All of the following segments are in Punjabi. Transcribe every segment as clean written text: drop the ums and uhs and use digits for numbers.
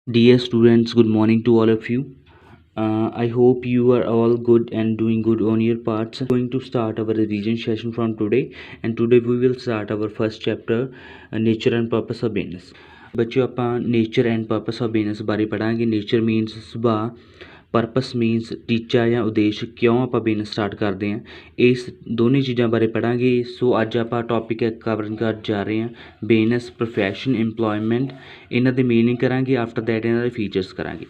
Dear students, good morning to all of you. I hope you are all good and doing good on your parts. Going to start our revision session from today, and today we will start our first chapter, Nature and Purpose of Venus. ਬੱਚਿਓ ਆਪਾਂ nature and purpose of business ਬਾਰੇ ਪੜਾਂਗੇ। ਨੇਚਰ ਮੀਨਸ ਸੁਭਾਅ, ਪਰਪਸ ਮੀਨਸ ਟੀਚਾ ਜਾਂ ਉਦੇਸ਼, ਕਿਉਂ ਆਪਾਂ ਬਿਜ਼ਨਸ ਸਟਾਰਟ ਕਰਦੇ ਹਾਂ, ਇਸ ਦੋਨੇ ਚੀਜ਼ਾਂ ਬਾਰੇ ਪੜਾਂਗੇ। ਸੋ ਅੱਜ ਆਪਾਂ ਟੌਪਿਕ ਕਵਰ ਕਰਨ ਜਾ ਰਹੇ ਹਾਂ ਬਿਜ਼ਨਸ, ਪ੍ਰੋਫੈਸ਼ਨ, ਇੰਪਲੋਇਮੈਂਟ। ਇਹਨਾਂ ਦੇ ਮੀਨਿੰਗ ਕਰਾਂਗੇ, ਆਫਟਰ ਦੈਟ ਇਹਨਾਂ ਦੇ ਫੀਚਰਸ ਕਰਾਂਗੇ।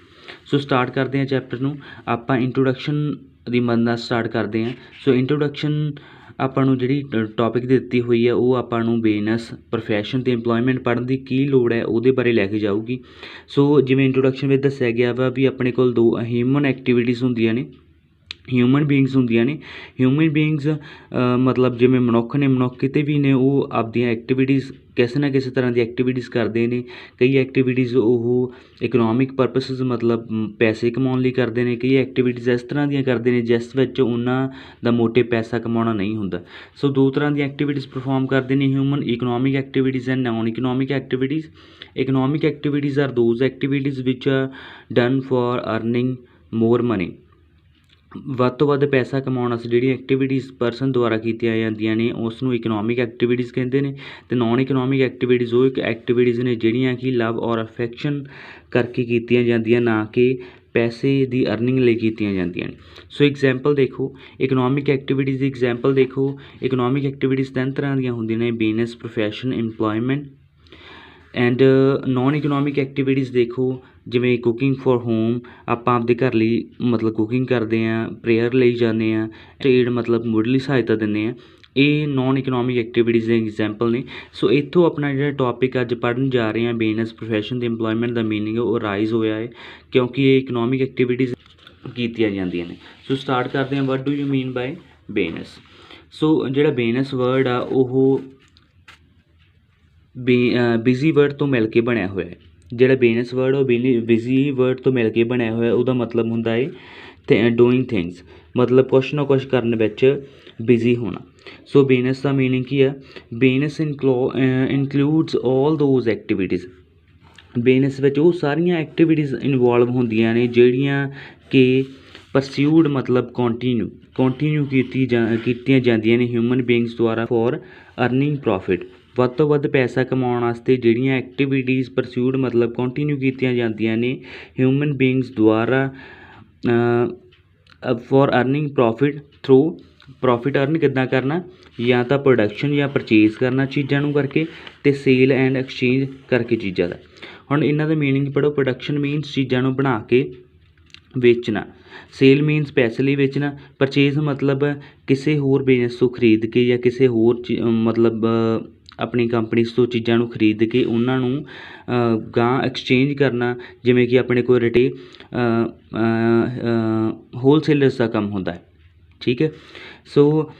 ਸੋ ਸਟਾਰਟ ਕਰਦੇ ਹਾਂ ਚੈਪਟਰ ਨੂੰ। ਆਪਾਂ ਇੰਟਰੋਡਕਸ਼ਨ ਦੀ ਮਦਦ ਨਾਲ ਸਟਾਰਟ ਕਰਦੇ ਹਾਂ। ਸੋ ਇੰਟਰੋਡਕਸ਼ਨ ਆਪਾਂ ਨੂੰ ਜਿਹੜੀ ਟੌਪਿਕ ਦਿੱਤੀ ਹੋਈ ਹੈ ਉਹ ਆਪਾਂ ਨੂੰ ਬਿਜ਼ਨਸ, ਪ੍ਰੋਫੈਸ਼ਨ ਅਤੇ ਇੰਪਲੋਇਮੈਂਟ ਪੜ੍ਹਨ ਦੀ ਕੀ ਲੋੜ ਹੈ ਉਹਦੇ ਬਾਰੇ ਲੈ ਕੇ ਜਾਊਗੀ। ਸੋ ਜਿਵੇਂ ਇੰਟਰੋਡਕਸ਼ਨ ਵਿੱਚ ਦੱਸਿਆ ਗਿਆ ਵਾ ਵੀ ਆਪਣੇ ਕੋਲ ਦੋ ਹਿਊਮਨ ਐਕਟੀਵਿਟੀਜ਼ ਹੁੰਦੀਆਂ ਨੇ, ਹਿਊਮਨ ਬੀਇੰਗਸ ਹੁੰਦੀਆਂ ਨੇ। ਹਿਊਮਨ ਬੀਇੰਗਸ ਮਤਲਬ ਜਿਵੇਂ ਮਨੁੱਖ ਨੇ, ਮਨੁੱਖ ਕਿਤੇ ਵੀ ਨੇ, ਉਹ ਆਪਦੀਆਂ ਐਕਟੀਵਿਟੀਜ਼ ਕਿਸੇ ਨਾ ਕਿਸੇ ਤਰ੍ਹਾਂ ਦੀ ਐਕਟੀਵਿਟੀਜ਼ ਕਰਦੇ ਨੇ। ਕਈ ਐਕਟੀਵਿਟੀਜ਼ ਉਹ ਇਕਨੋਮਿਕ ਪਰਪਸਿਸ ਮਤਲਬ ਪੈਸੇ ਕਮਾਉਣ ਲਈ ਕਰਦੇ ਨੇ, ਕਈ ਐਕਟੀਵਿਟੀਜ਼ ਇਸ ਤਰ੍ਹਾਂ ਦੀਆਂ ਕਰਦੇ ਨੇ ਜਿਸ ਵਿੱਚ ਉਹਨਾਂ ਦਾ ਮੋਟਿਵ ਪੈਸਾ ਕਮਾਉਣਾ ਨਹੀਂ ਹੁੰਦਾ। ਸੋ ਦੋ ਤਰ੍ਹਾਂ ਦੀਆਂ ਐਕਟੀਵਿਟੀਜ਼ ਪਰਫੋਰਮ ਕਰਦੇ ਨੇ human, economic activities and non economic activities. Economic activities are those activities which are done for earning more money. ਵੱਧ ਤੋਂ ਵੱਧ ਪੈਸਾ ਕਮਾਉਣ ਵਾਸਤੇ ਜਿਹੜੀਆਂ ਐਕਟੀਵਿਟੀਜ਼ ਪਰਸਨ ਦੁਆਰਾ ਕੀਤੀਆਂ ਜਾਂਦੀਆਂ ਨੇ ਉਸ ਨੂੰ ਇਕਨੋਮਿਕ ਐਕਟੀਵਿਟੀਜ਼ ਕਹਿੰਦੇ ਨੇ। ਅਤੇ ਨੋਨ ਇਕਨੋਮਿਕ ਐਕਟੀਵਿਟੀਜ਼ ਉਹ ਇੱਕ ਐਕਟੀਵਿਟੀਜ਼ ਨੇ ਜਿਹੜੀਆਂ ਕਿ ਲਵ ਔਰ ਅਫੈਕਸ਼ਨ ਕਰਕੇ ਕੀਤੀਆਂ ਜਾਂਦੀਆਂ, ਨਾ ਕਿ ਪੈਸੇ ਦੀ ਅਰਨਿੰਗ ਲਈ ਕੀਤੀਆਂ ਜਾਂਦੀਆਂ ਨੇ। ਸੋ ਐਗਜ਼ਾਮਪਲ ਦੇਖੋ, ਇਕਨੋਮਿਕ ਐਕਟੀਵਿਟੀਜ਼ ਦੀ ਐਗਜ਼ਾਮਪਲ ਦੇਖੋ। ਇਕਨੋਮਿਕ ਐਕਟੀਵਿਟੀਜ਼ ਤਿੰਨ ਤਰ੍ਹਾਂ ਦੀਆਂ ਹੁੰਦੀਆਂ ਨੇ, business, profession, employment. And non economic activities ਦੇਖੋ, ਜਿਵੇਂ ਕੁਕਿੰਗ ਫॉर ਹੋਮ, ਆਪਾਂ ਆਪਦੇ ਘਰ ਲਈ ਮਤਲਬ ਕੁਕਿੰਗ ਕਰਦੇ ਹਾਂ, ਪ੍ਰੇਅਰ ਲਈ ਜਾਂਦੇ ਹਾਂ, ਟ੍ਰੇਡ ਮਤਲਬ ਮੁੱਢਲੀ ਸਹਾਇਤਾ ਦਿੰਦੇ ਹਾਂ। ਇਹ ਨੋਨ ਇਕਨੋਮਿਕ ਐਕਟੀਵਿਟੀਜ਼ ਦੇ ਐਗਜ਼ਾਮਪਲ ਨੇ। ਸੋ ਇੱਥੋਂ ਆਪਣਾ ਜਿਹੜਾ ਟੌਪਿਕ ਅੱਜ ਪੜ੍ਹਨ ਜਾ ਰਹੇ ਹਾਂ ਬਿਜ਼ਨਸ, ਪ੍ਰੋਫੈਸ਼ਨ ਅਤੇ ਇੰਪਲੋਇਮੈਂਟ ਦਾ ਮੀਨਿੰਗ ਉਹ ਰਾਈਜ਼ ਹੋਇਆ ਹੈ ਕਿਉਂਕਿ ਇਹ ਇਕਨੋਮਿਕ ਐਕਟੀਵਿਟੀਜ਼ ਕੀਤੀਆਂ ਜਾਂਦੀਆਂ ਨੇ। ਸੋ ਸਟਾਰਟ ਕਰਦੇ ਹਾਂ, what do you mean by business. So ਜਿਹੜਾ ਬਿਜ਼ਨਸ ਵਰਡ ਆ ਉਹ ਬਿਜ਼ੀ ਵਰਡ ਤੋਂ ਮਿਲ ਕੇ ਬਣਿਆ ਹੋਇਆ ਹੈ। ਜਿਹੜਾ ਬਿਜ਼ਨਸ ਵਰਡ ਉਹ ਬਿਜ਼ੀ ਵਰਡ ਤੋਂ ਮਿਲ ਕੇ ਬਣਿਆ ਹੋਇਆ, ਉਹਦਾ ਮਤਲਬ ਹੁੰਦਾ ਹੈ ਤੇ ਡੂਇੰਗ ਥਿੰਗਸ, ਮਤਲਬ ਕੁਛ ਨਾ ਕੁਛ ਕਰਨ ਵਿੱਚ ਬਿਜ਼ੀ ਹੋਣਾ। ਸੋ ਬਿਜ਼ਨਸ ਦਾ ਮੀਨਿੰਗ ਕੀ ਆ? Business includes all those activities. Business ਵਿੱਚ ਉਹ ਸਾਰੀਆਂ ਐਕਟੀਵਿਟੀਜ਼ ਇਨਵੋਲਵ ਹੁੰਦੀਆਂ ਨੇ ਜਿਹੜੀਆਂ ਕਿ ਪਰਸਿਊਡ ਮਤਲਬ ਕੰਟੀਨਿਊ ਕੀਤੀਆਂ ਜਾਂਦੀਆਂ ਨੇ ਹਿਊਮਨ ਬੀਇੰਗਸ ਦੁਆਰਾ ਫॉर ਅਰਨਿੰਗ ਪ੍ਰੋਫਿਟ। ਵੱਧ ਤੋਂ ਵੱਧ ਪੈਸਾ ਕਮਾਉਣ ਵਾਸਤੇ ਜਿਹੜੀਆਂ ਐਕਟੀਵਿਟੀਜ਼ ਪਰਸਿਊਡ ਮਤਲਬ ਕੰਟੀਨਿਊ ਕੀਤੀਆਂ ਜਾਂਦੀਆਂ ਨੇ ਹਿਊਮਨ ਬੀਇੰਗਸ ਦੁਆਰਾ for earning profit through. Profit earn ਕਿੱਦਾਂ ਕਰਨਾ? ਜਾਂ ਤਾਂ ਪ੍ਰੋਡਕਸ਼ਨ ਜਾਂ ਪਰਚੇਜ਼ ਕਰਨਾ ਚੀਜ਼ਾਂ ਨੂੰ ਕਰਕੇ, ਅਤੇ ਸੇਲ ਐਂਡ ਐਕਸਚੇਂਜ ਕਰਕੇ ਚੀਜ਼ਾਂ ਦਾ। ਹੁਣ ਇਹਨਾਂ ਦਾ ਮੀਨਿੰਗ ਪੜ੍ਹੋ। ਪ੍ਰੋਡਕਸ਼ਨ ਮੀਨਸ ਚੀਜ਼ਾਂ ਨੂੰ ਬਣਾ ਕੇ ਵੇਚਣਾ, ਸੇਲ ਮੀਨਸ ਪੈਸੇ ਲਈ ਵੇਚਣਾ, ਪਰਚੇਜ਼ ਮਤਲਬ ਕਿਸੇ ਹੋਰ ਬਿਜ਼ਨਸ ਤੋਂ ਖਰੀਦ ਕੇ ਜਾਂ ਕਿਸੇ ਹੋਰ ਮਤਲਬ ਆਪਣੀ ਕੰਪਨੀਜ਼ ਤੋਂ ਚੀਜ਼ਾਂ ਨੂੰ ਖਰੀਦ ਕੇ ਉਹਨਾਂ ਨੂੰ ਗਾਂਹ ਐਕਸਚੇਂਜ ਕਰਨਾ, ਜਿਵੇਂ ਕਿ ਆਪਣੇ ਕੋਲ ਹੋਲਸੇਲਰਸ ਦਾ ਕੰਮ ਹੁੰਦਾ ਹੈ। ਠੀਕ ਹੈ। ਸੋ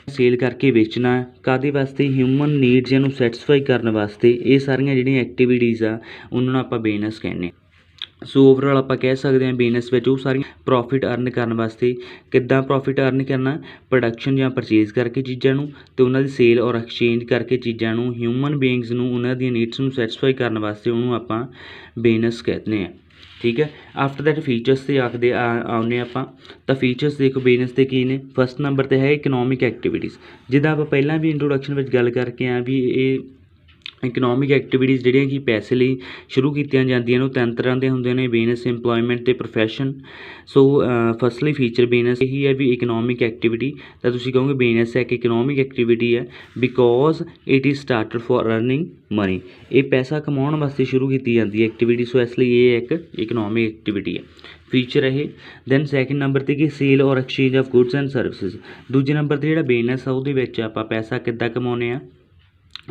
ਸੇਲ ਕਰਕੇ ਵੇਚਣਾ ਕਾਹਦੇ ਵਾਸਤੇ? ਹਿਊਮਨ ਨੀਡਸ ਨੂੰ ਸੈਟਿਸਫਾਈ ਕਰਨ ਵਾਸਤੇ। ਇਹ ਸਾਰੀਆਂ ਜਿਹੜੀਆਂ ਐਕਟੀਵਿਟੀਜ਼ ਆ ਉਹਨਾਂ ਨੂੰ ਆਪਾਂ ਬਿਜ਼ਨਸ ਕਹਿੰਦੇ ਹਾਂ। ਸੋ ਓਵਰਆਲ ਆਪਾਂ ਕਹਿ ਸਕਦੇ ਹਾਂ ਬਿਜ਼ਨਸ ਵਿੱਚ ਉਹ ਸਾਰੀਆਂ ਪ੍ਰੋਫਿਟ ਅਰਨ ਕਰਨ ਵਾਸਤੇ। ਕਿੱਦਾਂ ਪ੍ਰੋਫਿਟ ਅਰਨ ਕਰਨਾ? ਪ੍ਰੋਡਕਸ਼ਨ ਜਾਂ ਪਰਚੇਜ਼ ਕਰਕੇ ਚੀਜ਼ਾਂ ਨੂੰ, ਅਤੇ ਉਹਨਾਂ ਦੀ ਸੇਲ ਔਰ ਐਕਸਚੇਂਜ ਕਰਕੇ ਚੀਜ਼ਾਂ ਨੂੰ ਹਿਊਮਨ ਬੀਇੰਗਸ ਨੂੰ ਉਹਨਾਂ ਦੀਆਂ ਨੀਡਸ ਨੂੰ ਸੈਟਿਸਫਾਈ ਕਰਨ ਵਾਸਤੇ ਉਹਨੂੰ ਆਪਾਂ ਬਿਜ਼ਨਸ ਕਹਿੰਦੇ ਹਾਂ। ਠੀਕ ਹੈ। ਆਫਟਰ ਦੈਟ ਫੀਚਰਸ 'ਤੇ ਆਉਂਦੇ ਆਪਾਂ। ਤਾਂ ਫੀਚਰਸ ਦੇਖੋ ਬਿਜ਼ਨਸ ਦੇ ਕੀ ਨੇ। ਫਸਟ ਨੰਬਰ 'ਤੇ ਹੈ ਇਕਨੋਮਿਕ ਐਕਟੀਵਿਟੀਜ਼। ਜਿੱਦਾਂ ਆਪਾਂ ਪਹਿਲਾਂ ਵੀ ਇੰਟਰੋਡਕਸ਼ਨ ਵਿੱਚ ਗੱਲ ਕਰਕੇ ਆਏ ਵੀ ਇਹ ਇਕਨੋਮਿਕ ਐਕਟੀਵਿਟੀਜ਼ ਜਿਹੜੀਆਂ ਕਿ ਪੈਸੇ ਲਈ ਸ਼ੁਰੂ ਕੀਤੀਆਂ ਜਾਂਦੀਆਂ ਨੇ ਉਹ ਤਿੰਨ ਤਰ੍ਹਾਂ ਦੇ ਹੁੰਦੇ ਨੇ, ਬਿਜ਼ਨਸ, ਇੰਪਲੋਇਮੈਂਟ ਅਤੇ ਪ੍ਰੋਫੈਸ਼ਨ। ਸੋ ਫਸਟਲੀ ਫੀਚਰ ਬਿਜ਼ਨਸ ਇਹੀ ਹੈ ਵੀ ਇਕਨੋਮਿਕ ਐਕਟੀਵਿਟੀ। ਤਾਂ ਤੁਸੀਂ ਕਹੋਗੇ ਬਿਜ਼ਨਸ ਇੱਕ ਇਕਨੋਮਿਕ ਐਕਟੀਵਿਟੀ ਹੈ because it is started for earning money. ਇਹ ਪੈਸਾ ਕਮਾਉਣ ਵਾਸਤੇ ਸ਼ੁਰੂ ਕੀਤੀ ਜਾਂਦੀ ਹੈ ਐਕਟੀਵਿਟੀ, ਸੋ ਇਸ ਲਈ ਇਹ ਇੱਕ ਇਕਨੋਮਿਕ ਐਕਟੀਵਿਟੀ ਹੈ। ਫੀਚਰ ਇਹ। ਦੈਨ ਸੈਕਿੰਡ ਨੰਬਰ 'ਤੇ ਕਿ sale or exchange of goods and services. ਦੂਜੇ ਨੰਬਰ 'ਤੇ ਜਿਹੜਾ ਬਿਜ਼ਨਸ ਆ ਉਹਦੇ ਵਿੱਚ ਆਪਾਂ ਪੈਸਾ ਕਿੱਦਾਂ ਕਮਾਉਂਦੇ ਹਾਂ,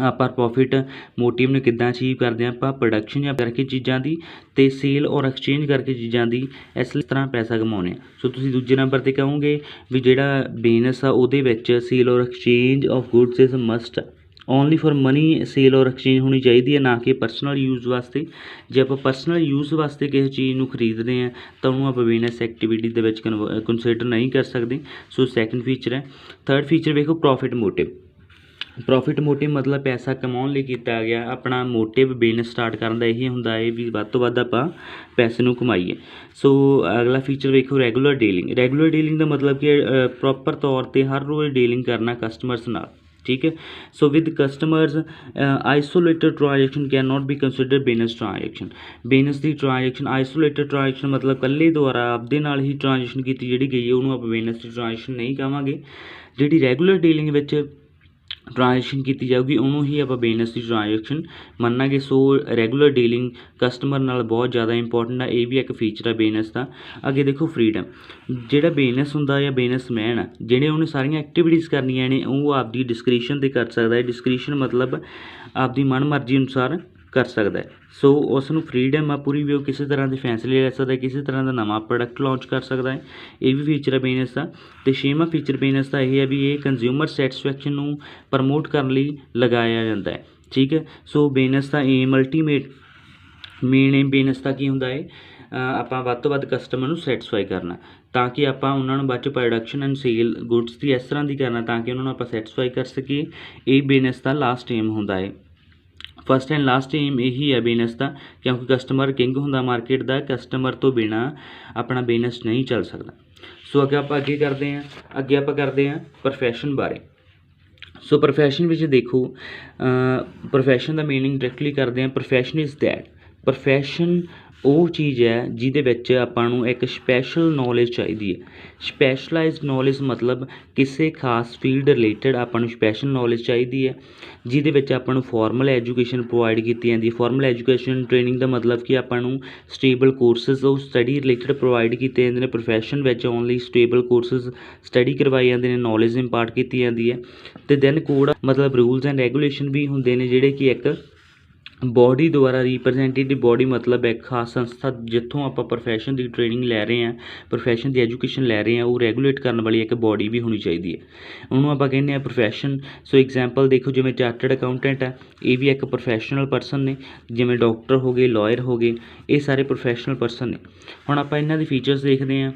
ਆਪਾਂ ਪ੍ਰੋਫਿਟ ਮੋਟਿਵ ਨੂੰ ਕਿੱਦਾਂ ਅਚੀਵ ਕਰਦੇ ਹਾਂ? ਆਪਾਂ ਪ੍ਰੋਡਕਸ਼ਨ ਜਾਂ ਕਰਕੇ ਚੀਜ਼ਾਂ ਦੀ, ਅਤੇ ਸੇਲ ਔਰ ਐਕਸਚੇਂਜ ਕਰਕੇ ਚੀਜ਼ਾਂ ਦੀ, ਇਸ ਤਰ੍ਹਾਂ ਪੈਸਾ ਕਮਾਉਂਦੇ ਹਾਂ। ਸੋ ਤੁਸੀਂ ਦੂਜੇ ਨੰਬਰ 'ਤੇ ਕਹੋਗੇ ਵੀ ਜਿਹੜਾ ਬਿਜ਼ਨਸ ਆ ਉਹਦੇ ਵਿੱਚ sale or exchange of goods is must only for money. Sale or exchange ਹੋਣੀ ਚਾਹੀਦੀ ਹੈ, ਨਾ ਕਿ ਪਰਸਨਲ ਯੂਜ਼ ਵਾਸਤੇ। ਜੇ ਆਪਾਂ ਪਰਸਨਲ ਯੂਜ਼ ਵਾਸਤੇ ਕਿਸੇ ਚੀਜ਼ ਨੂੰ ਖਰੀਦਦੇ ਹਾਂ ਤਾਂ ਉਹਨੂੰ ਆਪਾਂ ਬਿਜ਼ਨਸ ਐਕਟੀਵਿਟੀ ਦੇ ਵਿੱਚ ਕੰਸੀਡਰ ਨਹੀਂ ਕਰ ਸਕਦੇ। ਸੋ ਸੈਕਿੰਡ ਫੀਚਰ ਹੈ। ਥਰਡ ਫੀਚਰ ਵੇਖੋ ਪ੍ਰੋਫਿਟ ਮੋਟਿਵ। ਪ੍ਰੋਫਿਟ ਮੋਟਿਵ ਮਤਲਬ ਪੈਸਾ ਕਮਾਉਣ ਲਈ ਕੀਤਾ ਗਿਆ। ਆਪਣਾ ਮੋਟਿਵ ਬਿਜ਼ਨਸ ਸਟਾਰਟ ਕਰਨ ਦਾ ਇਹੀ ਹੁੰਦਾ ਹੈ ਵੀ ਵੱਧ ਤੋਂ ਵੱਧ ਆਪਾਂ ਪੈਸੇ ਨੂੰ ਕਮਾਈਏ। ਸੋ ਅਗਲਾ ਫੀਚਰ ਵੇਖੋ, ਰੈਗੂਲਰ ਡੀਲਿੰਗ। ਰੈਗੂਲਰ ਡੀਲਿੰਗ ਦਾ ਮਤਲਬ ਕਿ ਪ੍ਰੋਪਰ ਤੌਰ 'ਤੇ ਹਰ ਰੋਜ਼ ਡੀਲਿੰਗ ਕਰਨਾ ਕਸਟਮਰਸ ਨਾਲ, ਠੀਕ ਹੈ। So with customers isolated transaction can not be consider business transaction. Business ਦੀ ਟ੍ਰਾਂਜੈਕਸ਼ਨ ਆਈਸੋਲੇਟਡ ਟ੍ਰਾਂਜੈਕਸ਼ਨ ਮਤਲਬ ਇਕੱਲੇ ਦੁਆਰਾ ਆਪਦੇ ਨਾਲ ਹੀ ਟ੍ਰਾਂਜੈਕਸ਼ਨ ਕੀਤੀ ਜਿਹੜੀ ਗਈ ਹੈ ਉਹਨੂੰ ਆਪਾਂ ਬਿਜ਼ਨਸ ਦੀ ਟ੍ਰਾਂਜੈਕਸ਼ਨ ਨਹੀਂ ਕਹਾਂਗੇ। ਜਿਹੜੀ ਰੈਗੂਲਰ ਡੀਲਿੰਗ ਵਿੱਚ ਟ੍ਰਾਂਜੈਕਸ਼ਨ ਕੀਤੀ ਜਾਊਗੀ ਉਹਨੂੰ ਹੀ ਆਪਾਂ ਬਿਜ਼ਨਸ ਦੀ ਟ੍ਰਾਂਜੈਕਸ਼ਨ ਮੰਨਾਂਗੇ। ਸੋ ਰੈਗੂਲਰ ਡੀਲਿੰਗ ਕਸਟਮਰ ਨਾਲ ਬਹੁਤ ਜ਼ਿਆਦਾ ਇੰਪੋਰਟੈਂਟ ਆ, ਇਹ ਵੀ ਇੱਕ ਫੀਚਰ ਆ ਬਿਜ਼ਨਸ ਦਾ। ਅੱਗੇ ਦੇਖੋ ਫਰੀਡਮ। ਜਿਹੜਾ ਬਿਜ਼ਨਸ ਹੁੰਦਾ ਜਾਂ ਬਿਜ਼ਨਸਮੈਨ ਆ, ਜਿਹੜੇ ਉਹਨੇ ਸਾਰੀਆਂ ਐਕਟੀਵਿਟੀਜ਼ ਕਰਨੀਆਂ ਨੇ ਉਹ ਆਪਦੀ ਡਿਸਕ੍ਰਿਸ਼ਨ 'ਤੇ ਕਰ ਸਕਦਾ ਹੈ। ਡਿਸਕ੍ਰਿਸ਼ਨ ਮਤਲਬ ਆਪਦੀ ਮਨ ਮਰਜ਼ੀ ਅਨੁਸਾਰ ਕਰ ਸਕਦਾ ਹੈ। ਸੋ ਉਸ ਨੂੰ ਫਰੀਡਮ ਆ ਪੂਰੀ ਵੀ ਉਹ ਕਿਸੇ ਤਰ੍ਹਾਂ ਦੇ ਫੈਸਲੇ ਲੈ ਸਕਦਾ, ਕਿਸੇ ਤਰ੍ਹਾਂ ਦਾ ਨਵਾਂ ਪ੍ਰੋਡਕਟ ਲਾਂਚ ਕਰ ਸਕਦਾ ਹੈ। ਇਹ ਵੀ ਫੀਚਰ ਹੈ ਬਿਜ਼ਨਸ ਦਾ। ਅਤੇ ਛੇਵਾਂ ਫੀਚਰ ਬਿਜ਼ਨਸ ਦਾ ਇਹ ਹੈ ਵੀ ਇਹ ਕੰਜ਼ਿਊਮਰ ਸੈਟਿਸਫੈਕਸ਼ਨ ਨੂੰ ਪ੍ਰਮੋਟ ਕਰਨ ਲਈ ਲਗਾਇਆ ਜਾਂਦਾ ਹੈ, ਠੀਕ ਹੈ। ਸੋ ਬਿਜ਼ਨਸ ਦਾ aim ultimate main aim business ਦਾ ਕੀ ਹੁੰਦਾ ਹੈ, ਆਪਾਂ ਵੱਧ ਤੋਂ ਵੱਧ ਕਸਟਮਰ ਨੂੰ ਸੈਟਿਸਫਾਈ ਕਰਨਾ ਤਾਂ ਕਿ ਆਪਾਂ ਉਹਨਾਂ ਨੂੰ ਬਾਅਦ 'ਚ ਪ੍ਰੋਡਕਸ਼ਨ ਐਂਡ ਸੇਲ ਗੁੱਡਸ ਦੀ ਇਸ ਤਰ੍ਹਾਂ ਦੀ ਕਰਨਾ ਤਾਂ ਕਿ ਉਹਨਾਂ ਨੂੰ ਆਪਾਂ ਸੈਟਿਸਫਾਈ ਕਰ ਸਕੀਏ। ਇਹ ਬਿਜ਼ਨਸ ਦਾ ਲਾਸਟ ਏਮ ਹੁੰਦਾ ਹੈ। ਫਸਟ ਐਂਡ ਲਾਸਟ ਏਮ ਇਹੀ ਹੈ ਬਿਜ਼ਨਸ ਦਾ, ਕਿਉਂਕਿ ਕਸਟਮਰ ਕਿੰਗ ਹੁੰਦਾ ਮਾਰਕੀਟ ਦਾ। ਕਸਟਮਰ ਤੋਂ ਬਿਨਾਂ ਆਪਣਾ ਬਿਜ਼ਨਸ ਨਹੀਂ ਚੱਲ ਸਕਦਾ। ਸੋ ਅੱਗੇ ਆਪਾਂ ਕਰਦੇ ਹਾਂ ਪ੍ਰੋਫੈਸ਼ਨ ਬਾਰੇ। ਸੋ ਪ੍ਰੋਫੈਸ਼ਨ ਵਿੱਚ ਦੇਖੋ, ਪ੍ਰੋਫੈਸ਼ਨ ਦਾ ਮੀਨਿੰਗ ਡਾਇਰੈਕਟਲੀ ਕਰਦੇ ਹਾਂ। ਪ੍ਰੋਫੈਸ਼ਨ ਇਜ਼ ਦੈਟ, ਪ੍ਰੋਫੈਸ਼ਨ ਉਹ ਚੀਜ਼ ਹੈ ਜਿਹਦੇ ਵਿੱਚ ਆਪਾਂ ਨੂੰ ਇੱਕ ਸਪੈਸ਼ਲ ਨੌਲੇਜ ਚਾਹੀਦੀ ਹੈ। ਸਪੈਸ਼ਲਾਈਜ਼ਡ ਨੌਲੇਜ ਮਤਲਬ ਕਿਸੇ ਖਾਸ ਫੀਲਡ ਰਿਲੇਟਡ ਆਪਾਂ ਨੂੰ ਸਪੈਸ਼ਲ ਨੌਲੇਜ ਚਾਹੀਦੀ ਹੈ, ਜਿਹਦੇ ਵਿੱਚ ਆਪਾਂ ਨੂੰ ਫਾਰਮਲ ਐਜੂਕੇਸ਼ਨ ਪ੍ਰੋਵਾਈਡ ਕੀਤੀ ਜਾਂਦੀ ਹੈ। ਫਾਰਮਲ ਐਜੂਕੇਸ਼ਨ ਟ੍ਰੇਨਿੰਗ ਦਾ ਮਤਲਬ ਕਿ ਆਪਾਂ ਨੂੰ ਸਟੇਬਲ ਕੋਰਸਿਸ ਉਹ ਸਟੱਡੀ ਰਿਲੇਟਡ ਪ੍ਰੋਵਾਈਡ ਕੀਤੇ ਜਾਂਦੇ ਨੇ। ਪ੍ਰੋਫੈਸ਼ਨ ਵਿੱਚ ਓਨਲੀ ਸਟੇਬਲ ਕੋਰਸਿਸ ਸਟੱਡੀ ਕਰਵਾਏ ਜਾਂਦੇ ਨੇ, ਨੌਲੇਜ ਇੰਪਾਰਟ ਕੀਤੀ ਜਾਂਦੀ ਹੈ। ਅਤੇ ਦੈਨ ਕੋਡ ਮਤਲਬ ਰੂਲਸ ਐਂਡ ਰੈਗੂਲੇਸ਼ਨ ਵੀ ਹੁੰਦੇ ਨੇ ਜਿਹੜੇ ਕਿ ਇੱਕ ਬੋਡੀ ਦੁਆਰਾ ਰਿਪਰੈਜ਼ੈਂਟੇਟਿਵ ਬੋਡੀ ਮਤਲਬ ਇੱਕ ਖਾਸ ਸੰਸਥਾ ਜਿੱਥੋਂ ਆਪਾਂ ਪ੍ਰੋਫੈਸ਼ਨ ਦੀ ਟ੍ਰੇਨਿੰਗ ਲੈ ਰਹੇ ਹਾਂ, ਪ੍ਰੋਫੈਸ਼ਨ ਦੀ ਐਜੂਕੇਸ਼ਨ ਲੈ ਰਹੇ ਹਾਂ, ਉਹ ਰੈਗੂਲੇਟ ਕਰਨ ਵਾਲੀ ਇੱਕ ਬੋਡੀ ਵੀ ਹੋਣੀ ਚਾਹੀਦੀ ਹੈ। ਉਹਨੂੰ ਆਪਾਂ ਕਹਿੰਦੇ ਹਾਂ ਪ੍ਰੋਫੈਸ਼ਨ। ਸੋ ਐਗਜ਼ਾਮਪਲ ਦੇਖੋ, ਜਿਵੇਂ ਚਾਰਟਰਡ ਅਕਾਊਂਟੈਂਟ ਹੈ, ਇਹ ਵੀ ਇੱਕ ਪ੍ਰੋਫੈਸ਼ਨਲ ਪਰਸਨ ਨੇ। ਜਿਵੇਂ ਡਾਕਟਰ ਹੋ ਗਏ, ਲਾਇਰ ਹੋ ਗਏ, ਇਹ ਸਾਰੇ ਪ੍ਰੋਫੈਸ਼ਨਲ ਪਰਸਨ ਨੇ। ਹੁਣ ਆਪਾਂ ਇਹਨਾਂ ਦੇ ਫੀਚਰਸ ਦੇਖਦੇ ਹਾਂ।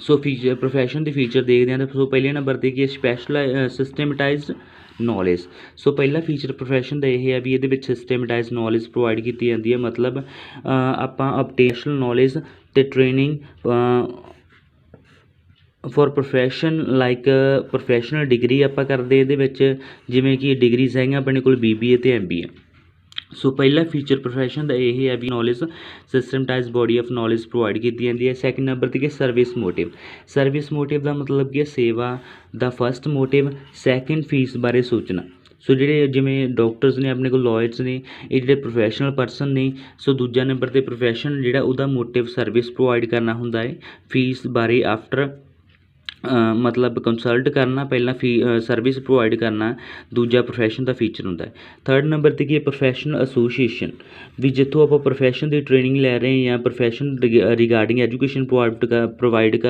ਸੋ ਪ੍ਰੋਫੈਸ਼ਨ ਦੇ ਫੀਚਰ ਦੇਖਦੇ ਹਾਂ ਤਾਂ ਸੋ ਪਹਿਲੇ ਨੰਬਰ 'ਤੇ ਕੀ ਹੈ, ਸਿਸਟਮੇਟਾਈਜ਼ਡ ਨੌਲੇਜ। ਸੋ ਪਹਿਲਾ ਫੀਚਰ ਪ੍ਰੋਫੈਸ਼ਨ ਦਾ ਇਹ ਹੈ ਵੀ ਇਹਦੇ ਵਿੱਚ ਸਿਸਟਮੇਟਾਈਜ਼ਡ ਨੌਲੇਜ ਪ੍ਰੋਵਾਈਡ ਕੀਤੀ ਜਾਂਦੀ ਹੈ। ਮਤਲਬ ਆਪਾਂ ਅਪਡੇਸ਼ਨਲ ਨੌਲੇਜ ਅਤੇ training for profession like professional degree ਆਪਾਂ ਕਰਦੇ ਇਹਦੇ ਵਿੱਚ, ਜਿਵੇਂ ਕਿ ਡਿਗਰੀਜ਼ ਹੈਗੀਆਂ ਆਪਣੇ ਕੋਲ BBA ਅਤੇ MBA। ਸੋ ਪਹਿਲਾ ਫੀਚਰ ਪ੍ਰੋਫੈਸ਼ਨ ਦਾ ਇਹ ਹੈ ਵੀ knowledge systematize body of knowledge provide ਕੀਤੀ ਜਾਂਦੀ ਹੈ। ਸੈਕਿੰਡ ਨੰਬਰ 'ਤੇ ਕੀ ਸਰਵਿਸ ਮੋਟਿਵ। ਸਰਵਿਸ ਮੋਟਿਵ ਦਾ ਮਤਲਬ ਕੀ ਹੈ, ਸੇਵਾ ਦਾ ਫਸਟ ਮੋਟਿਵ। ਸੈਕਿੰਡ ਫੀਸ ਬਾਰੇ ਸੋਚਣਾ। ਸੋ ਜਿਹੜੇ ਜਿਵੇਂ ਡਾਕਟਰਸ ਨੇ ਆਪਣੇ ਕੋਲ, ਲਾਇਰਸ ਨੇ, ਇਹ ਜਿਹੜੇ ਪ੍ਰੋਫੈਸ਼ਨਲ ਪਰਸਨ ਨੇ। ਸੋ ਦੂਜਾ ਨੰਬਰ 'ਤੇ ਪ੍ਰੋਫੈਸ਼ਨ ਜਿਹੜਾ ਉਹਦਾ ਮੋਟਿਵ ਸਰਵਿਸ ਪ੍ਰੋਵਾਈਡ ਕਰਨਾ ਹੁੰਦਾ ਹੈ, ਫੀਸ ਬਾਰੇ ਆਫਟਰ ਮਤਲਬ ਕੰਸਲਟ ਕਰਨਾ, ਪਹਿਲਾਂ ਸਰਵਿਸ ਪ੍ਰੋਵਾਈਡ ਕਰਨਾ ਦੂਜਾ ਪ੍ਰੋਫੈਸ਼ਨ ਦਾ ਫੀਚਰ ਹੁੰਦਾ ਹੈ। ਥਰਡ ਨੰਬਰ 'ਤੇ ਕੀ ਹੈ, ਪ੍ਰੋਫੈਸ਼ਨਲ ਐਸੋਸੀਏਸ਼ਨ। ਵੀ ਜਿੱਥੋਂ ਆਪਾਂ ਪ੍ਰੋਫੈਸ਼ਨ ਦੀ ਟ੍ਰੇਨਿੰਗ ਲੈ ਰਹੇ ਹਾਂ, ਪ੍ਰੋਫੈਸ਼ਨ ਰਿਗਾਰਡਿੰਗ ਐਜੂਕੇਸ਼ਨ ਪ੍ਰੋਵਾਈਡ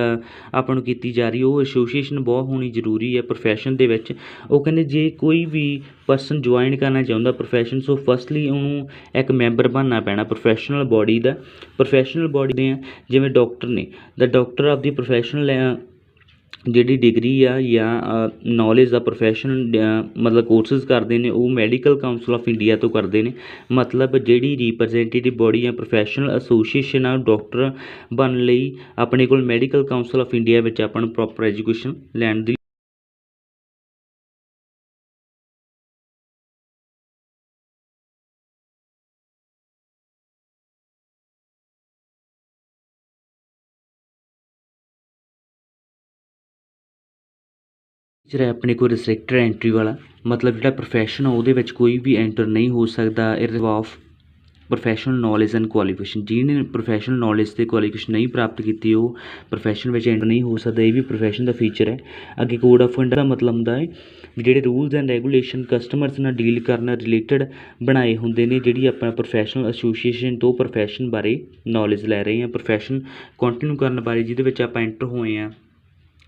ਆਪਾਂ ਨੂੰ ਕੀਤੀ ਜਾ ਰਹੀ, ਉਹ ਐਸੋਸੀਏਸ਼ਨ ਬਹੁਤ ਹੋਣੀ ਜ਼ਰੂਰੀ ਹੈ ਪ੍ਰੋਫੈਸ਼ਨ ਦੇ ਵਿੱਚ। ਉਹ ਕਹਿੰਦੇ ਜੇ ਕੋਈ ਵੀ ਪਰਸਨ ਜੁਆਇਨ ਕਰਨਾ ਚਾਹੁੰਦਾ ਪ੍ਰੋਫੈਸ਼ਨ, ਸੋ ਫਸਟਲੀ ਉਹਨੂੰ ਇੱਕ ਮੈਂਬਰ ਬਣਨਾ ਪੈਣਾ ਪ੍ਰੋਫੈਸ਼ਨਲ ਬੋਡੀ ਦਾ। ਪ੍ਰੋਫੈਸ਼ਨਲ ਬੋਡੀ ਦੇ ਜਿਵੇਂ ਡਾਕਟਰ ਨੇ, ਦਾ ਡਾਕਟਰ ਆਪਦੀ ਪ੍ਰੋਫੈਸ਼ਨਲ ਜਿਹੜੀ ਡਿਗਰੀ ਆ ਜਾਂ ਨੌਲੇਜ ਦਾ ਪ੍ਰੋਫੈਸ਼ਨ ਮਤਲਬ ਕੋਰਸਿਸ ਕਰਦੇ ਨੇ, ਉਹ ਮੈਡੀਕਲ ਕਾਊਂਸਲ ਆਫ ਇੰਡੀਆ ਤੋਂ ਕਰਦੇ ਨੇ। ਮਤਲਬ ਜਿਹੜੀ ਰਿਪਰੈਜ਼ੈਂਟੇਟਿਵ ਬੋਡੀ ਜਾਂ ਪ੍ਰੋਫੈਸ਼ਨਲ ਐਸੋਸੀਏਸ਼ਨ ਆ, ਡਾਕਟਰ ਬਣਨ ਲਈ ਆਪਣੇ ਕੋਲ ਮੈਡੀਕਲ ਕਾਊਂਸਲ ਆਫ ਇੰਡੀਆ ਵਿੱਚ ਆਪਾਂ ਨੂੰ ਪ੍ਰੋਪਰ ਐਜੂਕੇਸ਼ਨ ਲੈਣ ਦੀ ਫੀਚਰ ਹੈ ਆਪਣੇ ਕੋਲ ਰਿਸਟ੍ਰਿਕਟਡ ਐਂਟਰੀ ਵਾਲਾ। ਮਤਲਬ ਜਿਹੜਾ ਪ੍ਰੋਫੈਸ਼ਨ ਆ ਉਹਦੇ ਵਿੱਚ ਕੋਈ ਵੀ ਐਂਟਰ ਨਹੀਂ ਹੋ ਸਕਦਾ irrespective of professional knowledge and qualification. ਜਿਹਨੇ ਪ੍ਰੋਫੈਸ਼ਨਲ ਨੌਲੇਜ ਅਤੇ ਕੁਆਲੀਫਿਕੇਸ਼ਨ ਨਹੀਂ ਪ੍ਰਾਪਤ ਕੀਤੀ ਉਹ ਪ੍ਰੋਫੈਸ਼ਨ ਵਿੱਚ ਐਂਟਰ ਨਹੀਂ ਹੋ ਸਕਦਾ। ਇਹ ਵੀ ਪ੍ਰੋਫੈਸ਼ਨ ਦਾ ਫੀਚਰ ਹੈ। ਅੱਗੇ ਕੋਡ ਆਫ ਕੰਡਕਟ ਦਾ ਮਤਲਬ ਹੁੰਦਾ ਹੈ ਵੀ ਜਿਹੜੇ ਰੂਲਸ ਐਂਡ ਰੈਗੂਲੇਸ਼ਨ ਕਸਟਮਰਸ ਨਾਲ ਡੀਲ ਕਰਨ ਰਿਲੇਟਡ ਬਣਾਏ ਹੁੰਦੇ ਨੇ, ਜਿਹੜੀ ਆਪਾਂ ਪ੍ਰੋਫੈਸ਼ਨਲ ਐਸੋਸੀਏਸ਼ਨ ਤੋਂ ਪ੍ਰੋਫੈਸ਼ਨ ਬਾਰੇ ਨੌਲੇਜ ਲੈ ਰਹੇ ਹਾਂ, ਪ੍ਰੋਫੈਸ਼ਨ ਕੰਟੀਨਿਊ ਕਰਨ ਬਾਰੇ ਜਿਹਦੇ ਵਿੱਚ ਆਪਾਂ ਐਂਟਰ ਹੋਏ ਹਾਂ।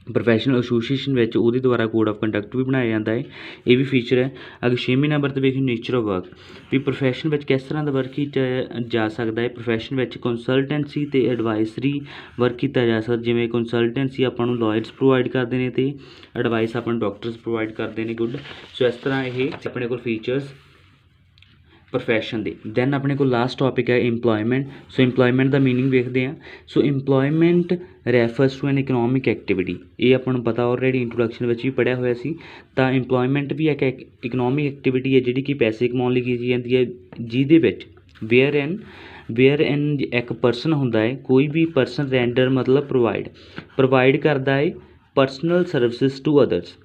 प्रोफैशनल एसोसीएशन विच उहदे द्वारा कोड ऑफ कंडक्ट भी बनाया जाता है, ये भी फीचर है। अगर 6वें नंबर पर देखिए नेचर ऑफ वर्क भी प्रोफैशन में किस तरह का वर्क किया जा सकता है। प्रोफैशन में कंसलटेंसी तो एडवाइजरी वर्क किया जा सकता, जिमें कंसलटेंसी आपां नूं लॉयर्स प्रोवाइड करते हैं तो एडवाइस आपां डॉक्टर्स प्रोवाइड करते हैं। गुड, सो इस तरह ये अपने को फीचर्स प्रोफैशन दे। दैन अपने को लास्ट टॉपिक है इंपलॉयमेंट। सो इंपलॉयमेंट का मीनिंग देखते हैं। So employment refers to an economic activity, ये अपन नूं पता ऑलरेडी इंट्रोडक्शन में भी पढ़िया होया सी। तां इंपलॉयमेंट भी एक इकनॉमिक एक्टिविटी है जिहड़ी कि पैसे कमाउण लई कीती जांदी है, जिहदे विच वेयर एन एक परसन हुंदा है, कोई भी परसन रैंडर मतलब प्रोवाइड करता है परसनल सर्विसिज टू अदर्स,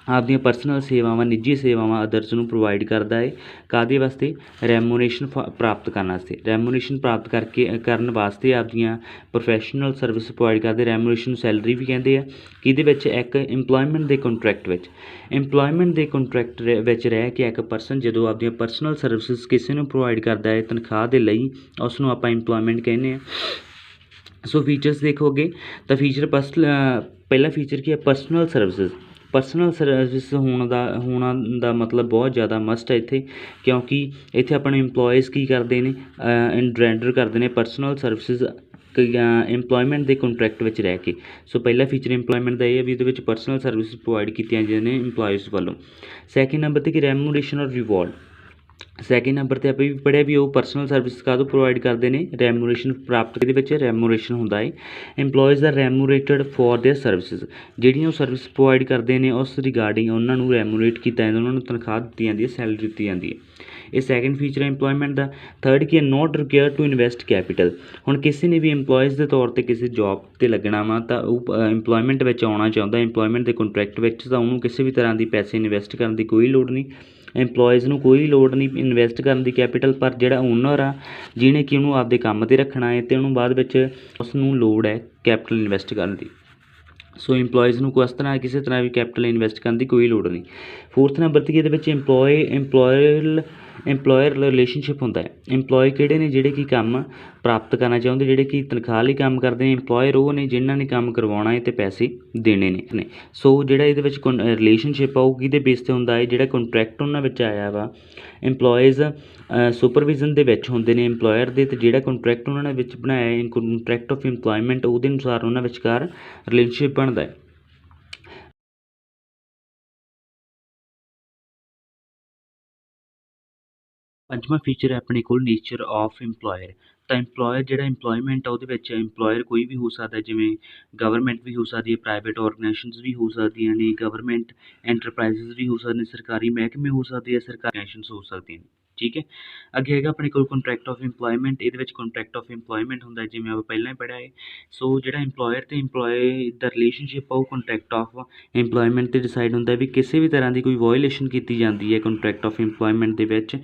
आपदियां परसनल सेवावां निजी सेवावां अदर्स नूं प्रोवाइड करता है। काहदे वास्ते? रैमूनरेशन प्राप्त करने वास्ते, रैमूनरेशन प्राप्त करन वास्ते आपदियां प्रोफैशनल सर्विस प्रोवाइड करते। रैमूनरेशन सैलरी भी कहते हैं। किहदे विच? एक इंपलॉयमेंट के कंट्रैक्ट विच, इंपलॉयमेंट के कंट्रैक्ट विच रह के एक परसन जदों आपदियां परसनल सर्विसिज किसी नूं प्रोवाइड करता है तनखाह दे लई, उस नूं आपां इंपलॉयमेंट कहने आ। सो फीचर्स देखोगे तो फीचर पहला फीचर की है परसनल सर्विसिज। परसनल सर्विस होना दा मतलब बहुत ज़्यादा मस्ट है इत्थे, क्योंकि इत्थे अपने इंपलॉयज़ की करते हैं, रेंडर करते हैं परसनल सर्विसिज इंपलॉयमेंट के कंट्रैक्ट में रह के। सो पहला फीचर इंपलॉयमेंट का यह है भी ये परसनल सर्विस प्रोवाइड की जाती हैं इंपलॉयज़ वालों। सैकेंड नंबर पर कि रैमूनरेशन और रिवॉर्ड। सैकेंड नंबर पर आप भी पढ़िया भी वो परसनल सर्विस काहतों प्रोवाइड करते हैं, रैमूनरेशन प्राप्त के रैमूनरेशन होंदा है। Employees are remunerated for their services, जिहड़ियां सर्विस प्रोवाइड करते हैं उस रिगार्डिंग उन्होंने रैमूनरेट किया जाता, उन्होंने तनख्वाह दी जाती है, सैलरी दी जाती है। ये सैकेंड फीचर है इंपलॉयमेंट का। थर्ड की है not required to invest capital. हुण किसी ने भी इंपलॉयज़ के तौर पर किसी जॉब पर लगना वा तो इंपलॉयमेंट में आना चाहता, इंपलॉयमेंट के कंट्रैक्ट में तो उन्होंने किसी भी तरह की पैसे इन्वैसट करने की कोई लोड़ नहीं, इंपलॉयज़ नूं कोई लोड़ नहीं इन्वैसट करने की कैपिटल। पर जिहड़ा ओनर आ जिहने कि उन्होंने आपदे काम ते रखना है तो उन्होंने बाद विच उसनूं लोड़ है कैपिटल इन्वैसट करने की। सो इंपलॉयज़ नूं किस तरह किसी तरह भी कैपिटल इन्वैसट करने की कोई लोड़ नहीं। फोर्थ नंबर ते ये इंपलॉयर रिलेशनशिप होंदा है। इंपलॉय किहड़े ने जिहड़े कि काम प्राप्त करना चाहुंदे, जिहड़े कि तनखाह लई काम करते हैं। इंपलॉयर वो ने जिन्हां ने काम करवाउणा है ते पैसे देने ने। सो जिहड़ा इहदे विच रिलेशनशिप आ वो किहदे बेस ते हुंदा है, जिहड़ा कंट्रैक्ट उन्हां विच आया वा इंपलॉयज़ सुपरविजन दे विच हुंदे ने इंपलॉयर दे, ते जिहड़ा कंट्रैक्ट उन्होंने विच बनाया है कंट्रैक्ट ऑफ इंपलॉयमेंट उहदे अनुसार उन्हां विचकार रिलेशनशिप बनदा है। पंजवां फीचर है अपने को नेचर ऑफ इंपलॉयर। तो इंपलॉयर जिहड़ा इंपलॉयमेंट आ उहदे विच इंपलॉयर कोई भी हो सकता है, जिवें गवर्नमेंट भी हो सकती है, प्राइवेट ऑर्गेनाइजेशनस भी हो सकदियां ने, गवर्नमेंट एंटरप्राइजेस भी हो सकते हैं, सरकारी महकमे हो सकते हैं, सरकारी ऑर्गेनाइजेशनस हो सकती हैं। ठीक है, अगे हैगा अपने को कंट्रैक्ट ऑफ इंपलॉयमेंट। ये कंट्रैक्ट ऑफ इंपलॉयमेंट होंदा है जिवें आप पहलां ही पढ़िया है। सो जिहड़ा इंपलॉयर ते इंपलॉय दा रिलेशनशिप आ वो कंट्रैक्ट ऑफ इंपलॉयमेंट ते डिसाइड होंदा है भी किसी भी तरह की कोई वायोलेशन की जाती है कंट्रैक्ट ऑफ इंपलॉयमेंट दे विच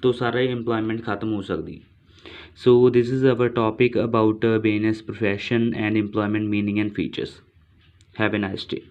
तो सारा एम्प्लॉयमेंट खत्म हो सकती। So this is our topic about BNS profession and employment meaning and features. Have a nice day.